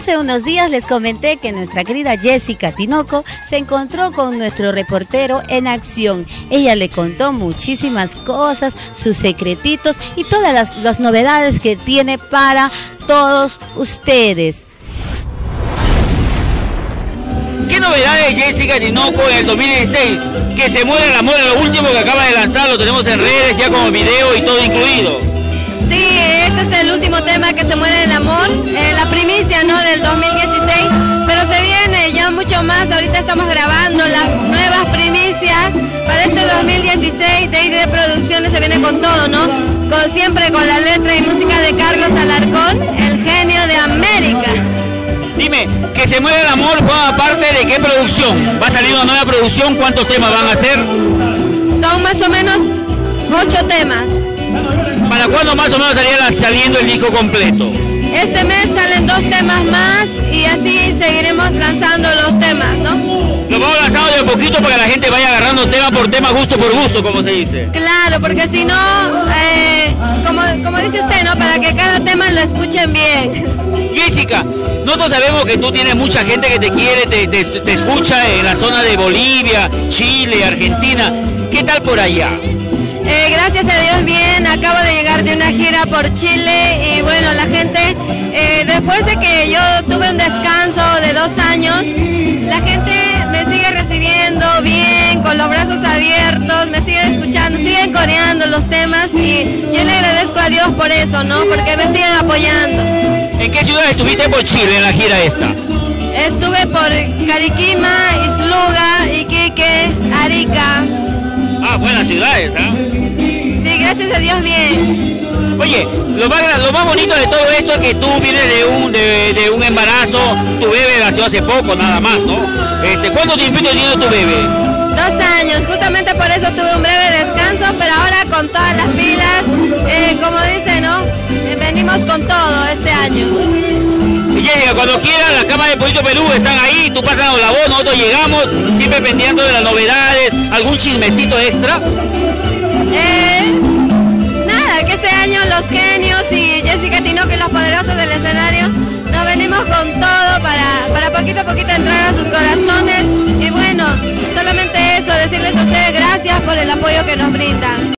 Hace unos días les comenté que nuestra querida Jessica Tinoco se encontró con nuestro reportero en acción. Ella le contó muchísimas cosas, sus secretitos y todas las novedades que tiene para todos ustedes. ¿Qué novedades Jessica Tinoco en el 2016? Que se muere el amor, en lo último que acaba de lanzar, lo tenemos en redes ya con video y todo incluido. Sí, ese es el último tema, que se muere el amor, la primicia, ¿no?, del 2016, pero se viene ya mucho más. Ahorita estamos grabando las nuevas primicias para este 2016. D&D Producciones se viene con todo, ¿no? Siempre con la letra y música de Carlos Alarcón, el genio de América. Dime, que se muere el amor forma parte de qué producción. ¿Va a salir una nueva producción? ¿Cuántos temas van a hacer? Son más o menos 8 temas. ¿Para cuándo más o menos estaría saliendo el disco completo? Este mes salen 2 temas más y así seguiremos lanzando los temas, ¿no? Lo vamos lanzando de a poquito para que la gente vaya agarrando tema por tema, gusto por gusto, como se dice. Claro, porque si no, como dice usted, ¿no?, para que cada tema lo escuchen bien. Jessica, nosotros sabemos que tú tienes mucha gente que te quiere, te escucha en la zona de Bolivia, Chile, Argentina. ¿Qué tal por allá? Gracias a Dios bien, acabo de llegar de una gira por Chile y bueno, la gente, después de que yo tuve un descanso de 2 años, la gente me sigue recibiendo bien, con los brazos abiertos, me siguen escuchando, siguen coreando los temas y yo le agradezco a Dios por eso, ¿no?, porque me siguen apoyando. ¿En qué ciudad estuviste por Chile en la gira esta? Estuve por Cariquima, Isluga, Iquique, Arica. Ah, buenas ciudades, ¿ah? Sí, gracias a Dios bien. Oye, lo más bonito de todo esto es que tú vienes de un embarazo, tu bebé nació hace poco nada más, ¿no? ¿Cuánto tiempo tiene tu bebé? 2 años, justamente por eso tuve un breve descanso, pero ahora con todas las pilas, como dice, ¿no? Venimos con todo este año. Y Jessica, cuando quieras, la Cámara de Pollito Perú están ahí, tú pasando la voz, nosotros llegamos, siempre pendiente de las novedades, algún chismecito extra. Nada, que este año los genios y Jessica Tinoco y los poderosos del escenario nos venimos con todo para poquito a poquito entrar a sus corazones y bueno, solamente eso, decirles a ustedes gracias por el apoyo que nos brindan.